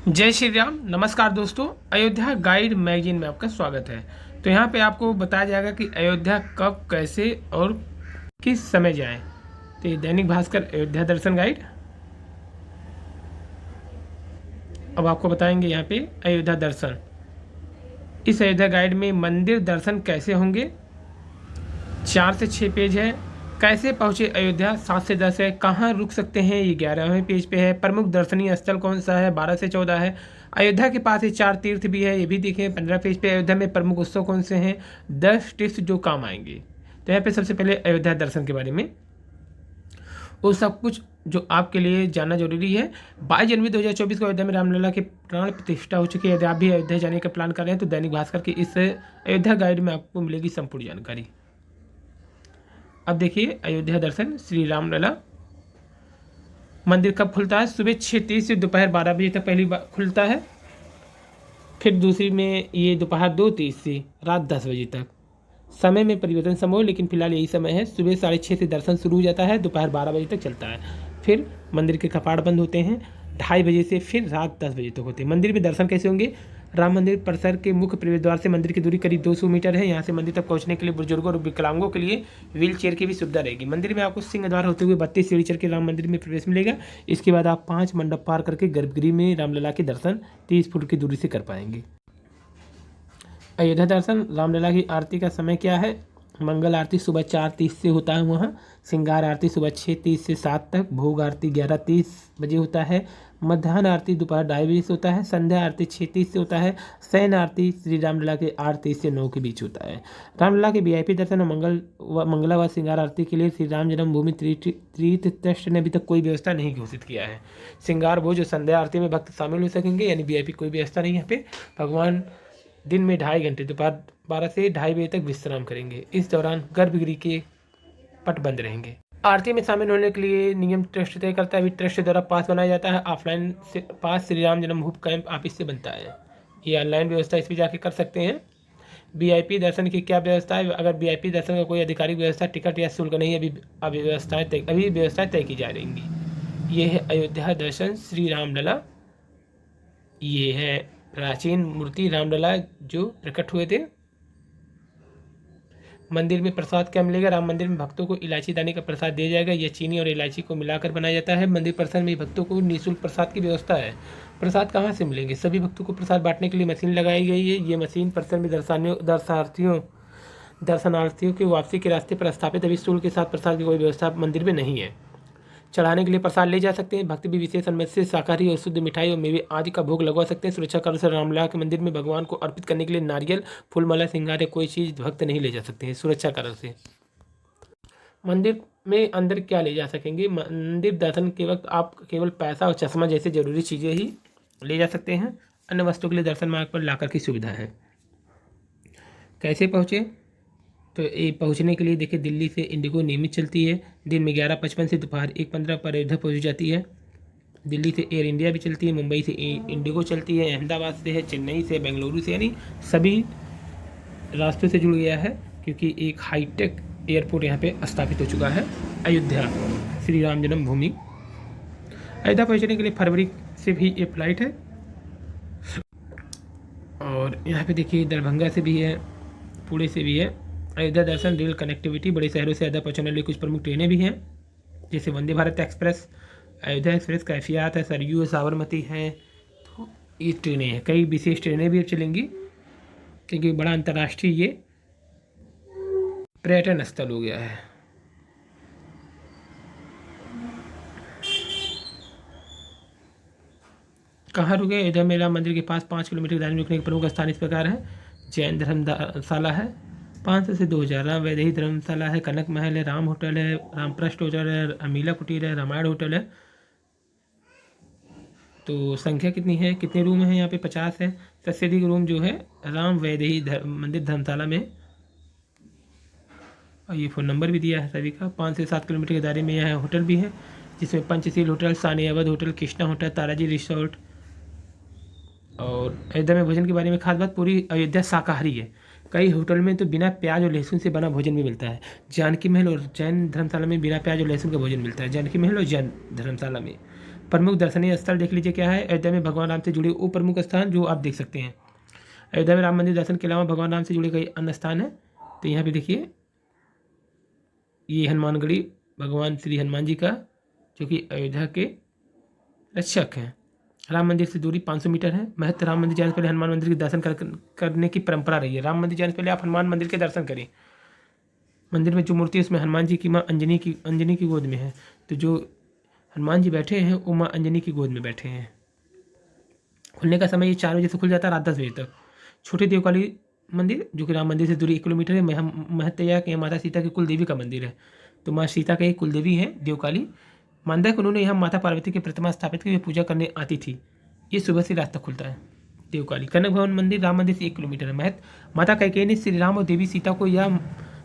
जय श्री राम। नमस्कार दोस्तों, अयोध्या गाइड मैगजीन में आपका स्वागत है। तो यहाँ पे आपको बताया जाएगा कि अयोध्या कब, कैसे और किस समय जाएं। तो ये दैनिक भास्कर अयोध्या दर्शन गाइड। अब आपको बताएंगे यहाँ पे अयोध्या दर्शन। इस अयोध्या गाइड में मंदिर दर्शन कैसे होंगे, 4 से 6 पेज है। कैसे पहुँचे अयोध्या, 7 से 10 है। कहाँ रुक सकते हैं, ये 11वें पेज पे है। प्रमुख दर्शनीय स्थल कौन सा है, 12 से 14 है। अयोध्या के पास ही 4 तीर्थ भी है, ये भी देखें, 15 पेज पे। अयोध्या में प्रमुख उत्सव कौन से हैं, 10 टिप्स जो काम आएंगे। तो यहाँ पे सबसे पहले अयोध्या दर्शन के बारे में वो सब कुछ जो आपके लिए जानना जरूरी है। 22 जनवरी 2024 को अयोध्या में रामलला की प्राण प्रतिष्ठा हो चुकी है। यदि आप भी अयोध्या जाने का प्लान कर रहे हैं तो दैनिक भास्कर की इस अयोध्या गाइड में आपको मिलेगी संपूर्ण जानकारी। अब देखिए अयोध्या दर्शन श्री रामलला मंदिर कब खुलता है। सुबह 6:30 से दोपहर 12 बजे तक पहली बार खुलता है। फिर दूसरी में ये दोपहर 2:30 से रात 10 बजे तक। समय में परिवर्तन समय हो, लेकिन फिलहाल यही समय है। सुबह 6:30 से दर्शन शुरू हो जाता है, दोपहर 12 बजे तक चलता है। फिर मंदिर के कपाट बंद होते हैं 2:30 बजे से, फिर रात 10 बजे तक होते हैं। मंदिर में दर्शन कैसे होंगे। राम मंदिर परिसर के मुख्य प्रवेश द्वार से मंदिर की दूरी करीब 200 मीटर है। यहाँ से मंदिर तक पहुँचने के लिए बुजुर्गों और विकलांगों के लिए व्हील चेयर की भी सुविधा रहेगी। मंदिर में आपको सिंह द्वार होते हुए 32 सीढ़ी चढ़ के राम मंदिर में प्रवेश मिलेगा। इसके बाद आप 5 मंडप पार करके गर्भगृह में रामलला के दर्शन 30 फुट की दूरी से कर पाएंगे। अयोध्या दर्शन रामलला की आरती का समय क्या है। मंगल आरती सुबह 4:30 से होता है वहाँ। श्रृंगार आरती सुबह 6:30 से 7 तक। भोग आरती 11:30 बजे होता है। मध्याह्न आरती दोपहर 2:30 बजे से होता है। संध्या आरती 6:30 से होता है। शयन आरती श्री रामलला के 8:30 से 9 के बीच होता है। रामलला के VIP दर्शन और मंगला व श्रृंगार आरती के लिए श्री राम जन्मभूमि तीर्थ ट्रस्ट ने अभी तक कोई व्यवस्था नहीं घोषित किया है। श्रृंगार वो जो संध्या आरती में भक्त शामिल हो सकेंगे, यानी VIP कोई व्यवस्था नहीं है यहाँ पे। भगवान दिन में 2.5 घंटे दोपहर 12 से 2:30 बजे तक विश्राम करेंगे। इस दौरान गर्भगृह के पट बंद रहेंगे। आरती में शामिल होने के लिए नियम ट्रस्ट तय करता है। अभी ट्रस्ट द्वारा पास बनाया जाता है। ऑफलाइन से पास श्री राम जन्मभूमि कैंप ऑफिस से बनता है। ये ऑनलाइन व्यवस्था इस पर जाके कर सकते हैं। VIP दर्शन की क्या व्यवस्था है। अगर VIP दर्शन का कोई आधिकारिक व्यवस्था, टिकट या शुल्क नहीं है, अभी व्यवस्थाएं तय की जा रहेंगी। ये है अयोध्या दर्शन श्री रामलला। ये है प्राचीन मूर्ति रामलला जो प्रकट हुए थे। मंदिर में प्रसाद क्या मिलेगा। राम मंदिर में भक्तों को इलायची दाने का प्रसाद दिया जाएगा। यह चीनी और इलायची को मिलाकर बनाया जाता है। मंदिर परिसर में भक्तों को निःशुल्क प्रसाद की व्यवस्था है। प्रसाद कहाँ से मिलेंगे। सभी भक्तों को प्रसाद बांटने के लिए मशीन लगाई गई है। ये मशीन परिसर में दर्शनार्थियों के वापसी के रास्ते पर स्थापित। अभी शुल्क के साथ प्रसाद की कोई व्यवस्था मंदिर में नहीं है। चढ़ाने के लिए प्रसाद ले जा सकते हैं। भक्त भी विशेष अनुमति से शाकाहारी और शुद्ध मिठाई और मेवे आदि का भोग लगवा सकते हैं। सुरक्षा कारण से रामलला के मंदिर में भगवान को अर्पित करने के लिए नारियल, फूल, माला, श्रृंगार या कोई चीज़ भक्त नहीं ले जा सकते हैं, सुरक्षा कारण से। मंदिर में अंदर क्या ले जा सकेंगे। मंदिर दर्शन के वक्त आप केवल पैसा और चश्मा जैसे जरूरी चीज़ें ही ले जा सकते हैं। अन्य वस्तु के लिए दर्शन मार्ग पर लाकर की सुविधा है। कैसे पहुँचे। तो ये पहुंचने के लिए देखिए दिल्ली से इंडिगो नियमित चलती है। दिन में 11:55 से दोपहर 1:15 पर अयोध्या पहुंच जाती है। दिल्ली से एयर इंडिया भी चलती है। मुंबई से इंडिगो चलती है। अहमदाबाद से है, चेन्नई से, बेंगलुरु से, यानी सभी रास्तों से जुड़ गया है, क्योंकि एक हाईटेक एयरपोर्ट यहाँ पे स्थापित हो चुका है। अयोध्या श्री राम जन्मभूमि। अयोध्या पहुँचने के लिए फरवरी से भी ये फ्लाइट है। और यहाँ पे देखिए दरभंगा से भी है, पुणे से भी है। अयोध्या दर्शन रेल कनेक्टिविटी। बड़े शहरों से अयोध्या पहुँचने वाली कुछ प्रमुख ट्रेनें भी हैं, जैसे वंदे भारत एक्सप्रेस, अयोध्या एक्सप्रेस, कैफियत है, सरयू, साबरमती है। तो ये ट्रेनें हैं। कई विशेष ट्रेनें भी अब चलेंगी, क्योंकि बड़ा अंतर्राष्ट्रीय ये पर्यटन स्थल हो गया है। कहाँ रुके। अयोध्या में राम मंदिर के पास 5 किलोमीटर की दायरे में रुकने के प्रमुख स्थान इस प्रकार है। जैन धर्मशाला है 500 से 2000। राम वैदेही धर्मशाला है। कनक महल है। राम होटल है। रामप्रस्थ होटल है। अमीला कुटीर है। रामायण होटल है। तो संख्या कितनी है, कितने रूम हैं यहाँ पे, 50 है। सबसे अधिक रूम जो है राम वैदेही मंदिर धर्मशाला में। और ये फ़ोन नंबर भी दिया है सभी का। 5 से 7 किलोमीटर के दायरे में यहाँ होटल भी है, जिसमें पंचशील होटल, सानी Awadh hotel, Krishna hotel, Taraji resort. और अयोध्या में भोजन के बारे में खास बात, पूरी अयोध्या शाकाहारी है। कई होटल में तो बिना प्याज और लहसुन से बना भोजन भी मिलता है। जानकी महल और जैन धर्मशाला में बिना प्याज और लहसुन का भोजन मिलता है। जानकी महल और जैन धर्मशाला में प्रमुख दर्शनीय स्थल देख लीजिए क्या है। अयोध्या में भगवान राम से जुड़े वो प्रमुख स्थान जो आप देख सकते हैं। अयोध्या में राम मंदिर दर्शन के अलावा भगवान राम से जुड़े कई अन्य स्थान हैं। तो यहाँ पे देखिए ये हनुमानगढ़ी भगवान श्री हनुमान जी का, जो कि अयोध्या के रक्षक हैं। राम मंदिर से दूरी 500 मीटर है। महत्व, राम मंदिर जाने से पहले हनुमान मंदिर के दर्शन करने की परंपरा रही है। राम मंदिर जाने से पहले आप हनुमान मंदिर के दर्शन करें। मंदिर में जो मूर्ति है उसमें हनुमान जी की माँ अंजनी की गोद में है। तो जो हनुमान जी बैठे हैं वो माँ अंजनी की गोद में बैठे हैं। खुलने का समय ये 4 बजे से खुल जाता है, रात 10 बजे तक। छोटी देवकाली मंदिर जो कि राम मंदिर से दूरी 1 किलोमीटर है। महत्व यह कि माता सीता की कुल देवी का मंदिर है। तो माँ सीता का एक कुल देवी है देवकाली। मानता है कि उन्होंने यहाँ माता पार्वती की प्रतिमा स्थापित की, पूजा करने आती थी। ये सुबह से रात तक खुलता है देवकाली। कनक भवन मंदिर राम मंदिर से 1 किलोमीटर है। महत्व, माता कैकेयी ने श्री राम और देवी सीता को यह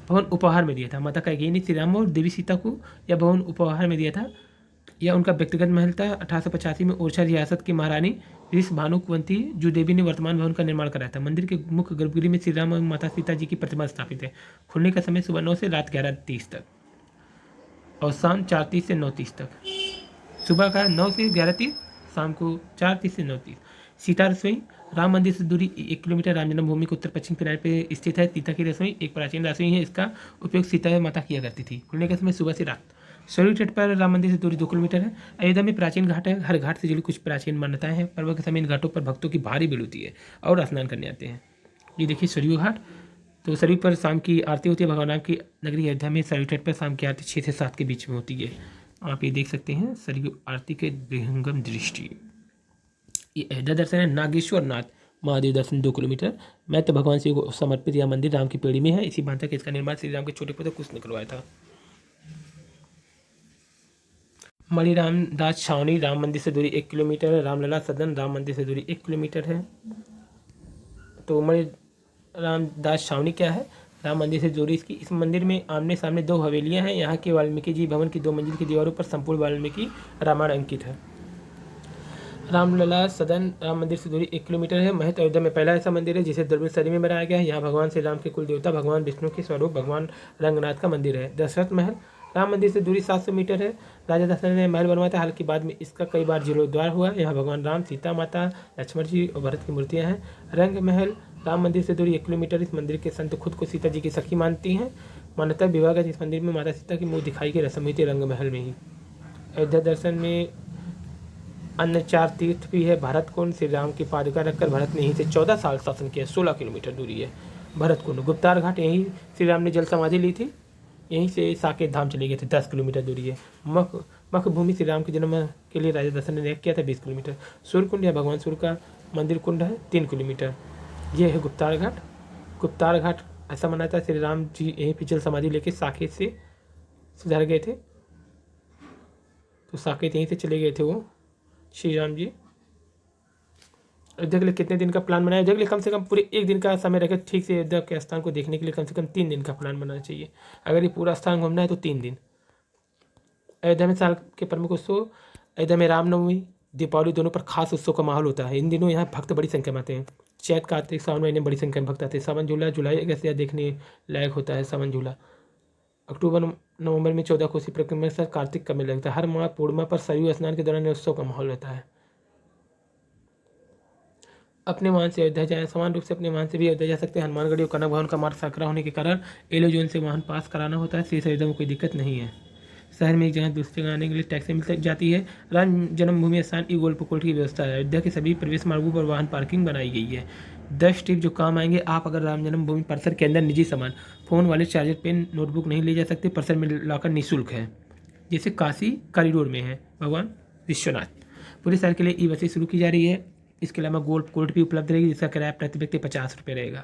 भवन उपहार में दिया था। माता कैकेयी ने श्री राम और देवी सीता को यह भवन उपहार में दिया था। यह उनका व्यक्तिगत महल था। 1885 में ओरछा रियासत की महारानी ऋष भानुकुंवती जो देवी ने वर्तमान भवन का निर्माण कराया था। मंदिर के मुख्य गर्भगृह में श्री राम और माता सीता जी की प्रतिमा स्थापित है। खुलने का समय सुबह 9 से रात 11:30 तक और शाम 4:30 से 9:30 तक। सुबह का 9 से 11:30, शाम को 4:30 से 9:30। सीता रसोई राम मंदिर से दूरी 1 किलोमीटर राम जन्मभूमि के उत्तर पश्चिम किनारे पे स्थित है। सीता की रसोई एक प्राचीन रसोई है। इसका उपयोग सीता माता किया करती थी। खुलने का समय सुबह से रात। सरयू तट पर राम मंदिर से दूरी 2 किलोमीटर है। अयोध्या में प्राचीन घाट है। हर घाट से जुड़ी कुछ प्राचीन मान्यताएं हैं। पर्व के समय इन घाटों पर भक्तों की भारी भीड़ होती है और स्नान करने आते हैं। ये देखिए सरयू घाट। तो सरयू पर शाम की आरती होती है। भगवान राम की नगरी अयोध्या में सरयू तट पर शाम की आरती 6 से 7 के बीच में होती है। आप ये देख सकते हैं सरयू आरती के विहंगम दृष्टि। ये अयोध्या दर्शन है। नागेश्वर नाथ महादेव दर्शन 2 किलोमीटर। मैं तो भगवान शिव को समर्पित यह मंदिर राम की पेड़ी में है। इसी मानता कि इसका निर्माण श्री राम के छोटे पुत्र कुश ने करवाया था। मणिराम दास छावनी राम मंदिर से दूरी 1 किलोमीटर है। रामलला सदन राम मंदिर से दूरी 1 किलोमीटर है। तो मणिराम दास छावनी क्या है? राम मंदिर से दूरी इसकी, इस मंदिर में आमने सामने 2 हवेलियां हैं। यहाँ के वाल्मीकि जी भवन की 2 मंजिल की दीवारों पर संपूर्ण वाल्मीकि रामायण अंकित है। रामलला सदन राम मंदिर से दूरी 1 किलोमीटर है। महत्व, अयोध्या में पहला ऐसा मंदिर है जिसे 12वीं सदी में बनाया गया है। यहाँ भगवान श्री राम के कुल देवता भगवान विष्णु के स्वरूप भगवान रंगनाथ का मंदिर है। दशरथ महल राम मंदिर से दूरी 700 मीटर है। राजा दशरथ ने महल बनवाया था, हालांकि बाद में इसका कई बार जीर्णोद्धार हुआ। यहाँ भगवान राम, सीता माता, लक्ष्मण जी और भरत की मूर्तियाँ हैं। रंग महल राम मंदिर से दूरी 1 किलोमीटर। इस मंदिर के संत खुद को सीता जी की सखी मानती हैं। मान्यता विवाह का इस मंदिर में माता सीता की मुँह दिखाई की रस्म हुई थी रंग महल में ही। अयोध्या दर्शन में अन्य 4 तीर्थ भी है। भरत कुंड श्री राम की पादुका रखकर भरत ने यहीं से 14 साल शासन किया। 16 किलोमीटर दूरी है भरत कुंड। गुप्तार घाट यहीं श्री राम ने जल समाधि ली थी। यहीं से साकेत धाम चले गए थे। 10 किलोमीटर दूरी है। मख भूमि श्री राम के जन्म के लिए राजा दशरथ ने नियुक्त किया था। 20 किलोमीटर। सूर्य कुंड या भगवान सूर्य का मंदिर कुंड है 3 किलोमीटर। ये है गुप्तार घाट। गुप्तार घाट ऐसा माना था श्री राम जी यहीं पर जल समाधि लेके साकेत से सुधर गए थे। तो साकेत यहीं से चले गए थे वो श्री राम जी। अयोध्या के लिए कितने दिन का प्लान बनाया? अयोध्या के लिए कम से कम पूरे 1 दिन का समय रखें। ठीक से अयोध्या के स्थान को देखने के लिए कम से कम 3 दिन का प्लान बनाना चाहिए। अगर ये पूरा स्थान घूमना है तो 3 दिन। अयोध्या में साल के प्रमुख उत्सव, अयोध्या में रामनवमी दीपावली दोनों पर खास उत्सव का माहौल होता है। इन दिनों यहाँ भक्त बड़ी संख्या में आते हैं। चैत कार्तिक सावन महीने में बड़ी संख्या में भक्त आते हैं। सावन झूला जुलाई अगस्त या देखने लायक होता है। सावन झूला अक्टूबर नवंबर में 14 कोसी परिक्रमा के साथ कार्तिक का मेला लगता है। हर माह पूर्णिमा पर सरयू स्नान के दौरान उत्सव का माहौल रहता है। अपने वाहन से अयोध्या जाएं। समान रूप से अपने वाहन से भी अयोध्या जा सकते हैं। हनुमानगढ़ी और कनक भवन का मार्ग सकरा होने के कारण एलो जोन से वाहन पास कराना होता है। शेष अयोध्या में कोई दिक्कत नहीं है। शहर में एक जगह दूसरी जगह आने के लिए टैक्सी मिल जाती है। राम जन्मभूमि स्थान ई गोल्फ की व्यवस्था है। अयोध्या के सभी प्रवेश मार्गों पर वाहन पार्किंग बनाई गई है। 10 टिप जो काम आएंगे। आप अगर राम जन्मभूमि परिसर के अंदर निजी सामान, फ़ोन वाले, चार्जर, पेन, नोटबुक नहीं ले जा सकते। परिसर में लाकर निःशुल्क है। जैसे काशी कॉरिडोर में है भगवान विश्वनाथ। पूरे शहर के लिए ई बसें शुरू की जा रही है। इसके अलावा गोल्फ कोर्ट भी उपलब्ध रहेगी जिसका किराया प्रति व्यक्ति 50 रुपये रहेगा।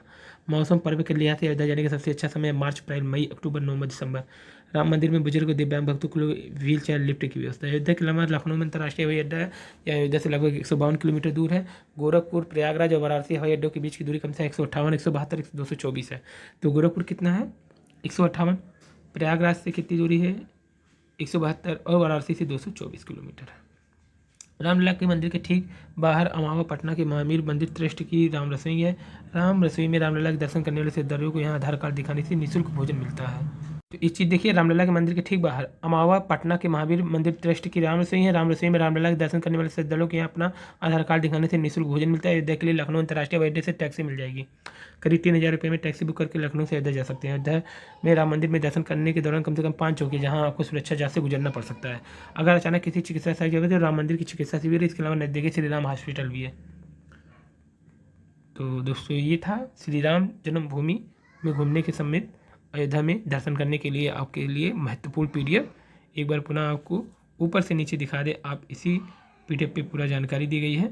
मौसम पर्व के लिहाज से अयोध्या जाने का सबसे अच्छा समय मार्च, अप्रैल, मई, अक्टूबर, नवंबर, दिसंबर। राम मंदिर में बुजुर्ग दिव्यांग भक्तों के लिए व्हील चेयर लिफ्ट की व्यवस्था है। अयोध्या के अलावा लखनऊ में अंतर्राष्ट्रीय हवाई अड्डा है। यह अयोध्या से लगभग 152 किलोमीटर दूर है। गोरखपुर, प्रयागराज और वाराणसी हवाई अड्डों के बीच की दूरी कम से 158, 172, 224 है। तो गोरखपुर कितना है? 158। प्रयागराज से कितनी दूरी है? 172 और वाराणसी से 224 किलोमीटर है। रामलला के मंदिर के ठीक बाहर अमावा पटना के महावीर मंदिर ट्रस्ट की राम रसोई है। राम रसोई में रामलला के दर्शन करने वाले श्रद्धालुओं को यहाँ आधार कार्ड दिखाने से निःशुल्क भोजन मिलता है। तो इस चीज़ देखिए, रामलला के मंदिर के ठीक बाहर अमावा पटना के महावीर मंदिर ट्रस्ट की राम रसोई है। राम रसोई में रामलला के दर्शन करने वाले श्रद्धालुओं को यहाँ अपना आधार कार्ड दिखाने से निःशुल्क भोजन मिलता है। अयोध्या के लिए लखनऊ अंतर्राष्ट्रीय हवाई अड्डे से टैक्सी मिल जाएगी। करीब 3,000 रुपये में टैक्सी बुक करके लखनऊ से अयोध्या जा सकते हैं। अयोध्या में राम मंदिर में दर्शन करने के दौरान कम से कम 5 चौकी जहाँ आपको सुरक्षा जांच से गुजरना पड़ सकता है। अगर अचानक किसी चिकित्सा सहायक जगह तो राम मंदिर की चिकित्सा शिविर है। इसके अलावा नजदीकी श्री राम हॉस्पिटल भी है। तो दोस्तों ये था श्री राम जन्मभूमि में घूमने के समेत अयोध्या में दर्शन करने के लिए आपके लिए महत्वपूर्ण पीडीएफ। एक बार पुनः आपको ऊपर से नीचे दिखा दे, आप इसी पीडीएफ पे पूरा जानकारी दी गई है।